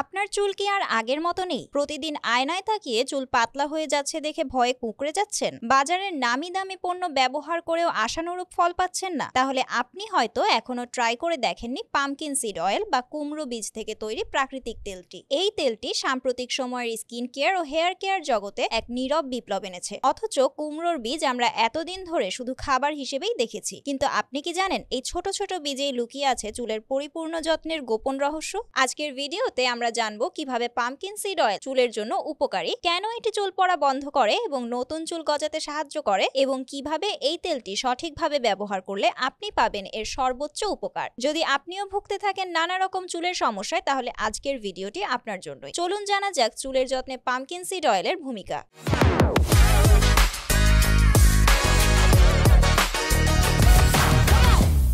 আপনার চুল কি আর আগের মতো নেই? প্রতিদিন আয়নায় তাকিয়ে চুল পাতলা হয়ে যাচ্ছে দেখে ভয়ে কুঁকড়ে যাচ্ছেন? বাজারের নামি দামি পণ্য ব্যবহার করেও আশানুরূপ ফল পাচ্ছেন না? তাহলে আপনি হয়তো এখনো ট্রাই করে দেখেননি পামকিন সিড অয়েল বা কুমড়ো বীজ থেকে তৈরি প্রাকৃতিক তেলটি। এই তেলটি সাম্প্রতিক সময়ের স্কিন কেয়ার ও হেয়ার কেয়ার জগতে এক নীরব বিপ্লব এনেছে। অথচ কুমড়োর বীজ আমরা এতদিন ধরে শুধু খাবার হিসেবেই দেখেছি, কিন্তু আপনি কি জানেন এই ছোট ছোট বীজেই লুকিয়ে আছে চুলের পরিপূর্ণ যত্নের গোপন রহস্য? আজকের ভিডিওতে আমরা জানবো কিভাবে পামকিন সিড অয়েল চুলের জন্য উপকারী, কেন এটি চুল পড়া বন্ধ করে এবং নতুন চুল গজাতে সাহায্য করে, এবং কিভাবে এই তেলটি সঠিকভাবে ব্যবহার করলে আপনি পাবেন এর সর্বোচ্চ উপকার। যদি আপনিও ভুগতে থাকেন নানা রকম চুলের সমস্যায়, তাহলে আজকের ভিডিওটি আপনার জন্যই। চলুন জানা যাক চুলের যত্নে পামকিন সিড অয়েলের ভূমিকা।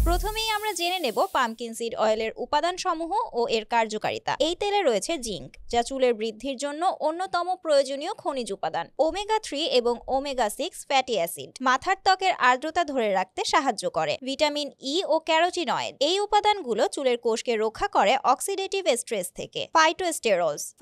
প্রথমেই আমরা জেনে নেব পামকিন সিড অয়েলের উপাদানসমূহ ও এর কার্যকারিতা। এই তেলে রয়েছে জিঙ্ক, যা চুলের বৃদ্ধির জন্য অন্যতম প্রয়োজনীয় খনিজ উপাদান। ওমেগা 3 এবং ওমেগা 6 ফ্যাটি অ্যাসিড মাথার ত্বকের আর্দ্রতা ধরে রাখতে সাহায্য করে। ভিটামিন ই ও ক্যারোটিনয়েড, এই উপাদানগুলো চুলের কোষকে রক্ষা করে অক্সিডেটিভ স্ট্রেস থেকে।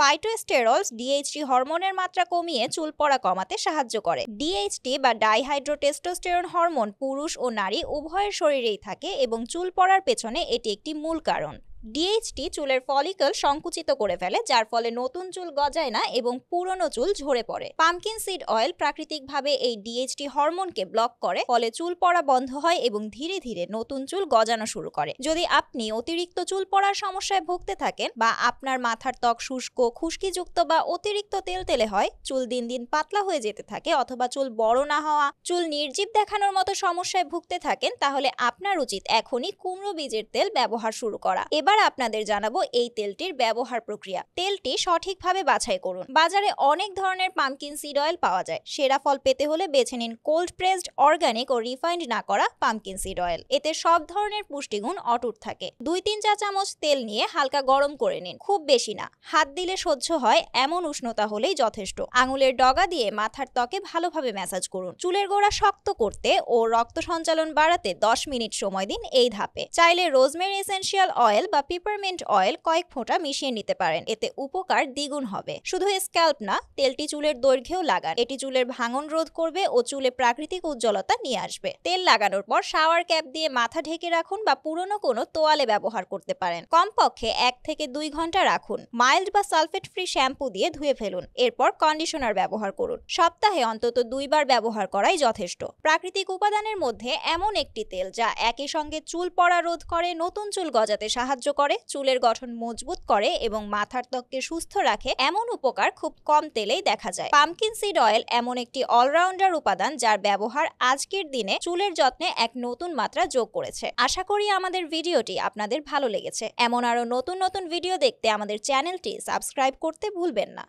ফাইটোস্টেরলস ডিএইচটি হরমোনের মাত্রা কমিয়ে চুল পড়া কমাতে সাহায্য করে। ডিএইচটি বা ডাইহাইড্রোটেস্টোস্টেরন হরমোন পুরুষ ও নারী উভয়ের শরীরেই থাকে এবং চুল পড়ার পেছনে এটি একটি মূল কারণ। ডিএইচটি চুলের ফলিকল সংকুচিত করে ফেলে, যার ফলে নতুন চুল গজায় না এবং পুরনো চুল ঝরে পড়ে। পামকিন সিড অয়েল প্রাকৃতিকভাবে এই ডিএইচটি হরমোনকে ব্লক করে, ফলে চুল পড়া বন্ধ হয় এবং ধীরে ধীরে নতুন চুল গজানো শুরু করে। যদি আপনি অতিরিক্ত চুল পড়ার সমস্যায় ভুগতে থাকেন, বা আপনার মাথার ত্বক শুষ্ক, খুশকিযুক্ত বা অতিরিক্ত তেলতেলে হয়, চুল দিন দিন পাতলা হয়ে যেতে থাকে, অথবা চুল বড় না হওয়া, চুল নির্জীব দেখানোর মতো সমস্যায় ভুগতে থাকেন, তাহলে আপনার উচিত এখনই কুমড়ো বীজের তেল ব্যবহার শুরু করা। এবার আপনাদের জানাবো এই তেলটির ব্যবহার প্রক্রিয়া। তেলটি সঠিকভাবে বাছাই করুন। বাজারে অনেক ধরনের পামকিন সিড অয়েল পাওয়া যায়। সেরা ফল পেতে হলে বেছে নিন কোল্ড প্রেসড, অর্গানিক ও রিফাইন্ড না করা পামকিন সিড অয়েল। এতে সব ধরনের পুষ্টিগুণ অটুট থাকে। 2-3 চা চামচ তেল নিয়ে হালকা গরম করে নিন, খুব বেশি না। হাত দিলে সহ্য হয় এমন উষ্ণতা হলেই যথেষ্ট। আঙুলের ডগা দিয়ে মাথার ত্বকে ভালোভাবে ম্যাসাজ করুন। চুলের গোড়া শক্ত করতে ও রক্ত সঞ্চালন বাড়াতে 10 মিনিট সময় দিন এই ধাপে। চাইলে রোজমেরি এসেনশিয়াল অয়েল বা পিপারমিন্ট অয়েল কয়েক ফোঁটা মিশিয়ে নিতে পারেন, এতে উপকার দ্বিগুণ হবে। শুধু স্ক্যাল্প না, তেলটি চুলের দৈর্ঘ্যেও লাগান। এটি চুলের ভাঙন রোধ করবে ও চুলে প্রাকৃতিক উজ্জ্বলতা নিয়ে আসবে। তেল লাগানোর পর শাওয়ার ক্যাপ দিয়ে মাথা ঢেকে রাখুন বা পুরনো কোনো তোয়ালে ব্যবহার করতে পারেন। কমপক্ষে 1 থেকে 2 ঘন্টা রাখুন। মাইল্ড বা সালফেট ফ্রি শ্যাম্পু দিয়ে ধুয়ে ফেলুন। এরপর কন্ডিশনার ব্যবহার করুন। সপ্তাহে অন্তত 2 বার ব্যবহার করাই যথেষ্ট। প্রাকৃতিক উপাদানের মধ্যে এমন একটি তেল যা একই সঙ্গে চুল পড়া রোধ করে, নতুন চুল গজাতে সাহায্য করে, চুলের গঠন মজবুত করে এবং মাথার ত্বককে সুস্থ রাখে, এমন উপকার খুব কম তেলেই দেখা যায়। পামকিন সিড অয়েল এমন একটি অলরাউন্ডার উপাদান যার ব্যবহার আজকের দিনে চুলের যত্নে এক নতুন মাত্রা যোগ করেছে। আশা করি আমাদের ভিডিওটি আপনাদের ভালো লেগেছে। এমন আরো নতুন নতুন ভিডিও দেখতে আমাদের চ্যানেলটি সাবস্ক্রাইব করতে ভুলবেন না।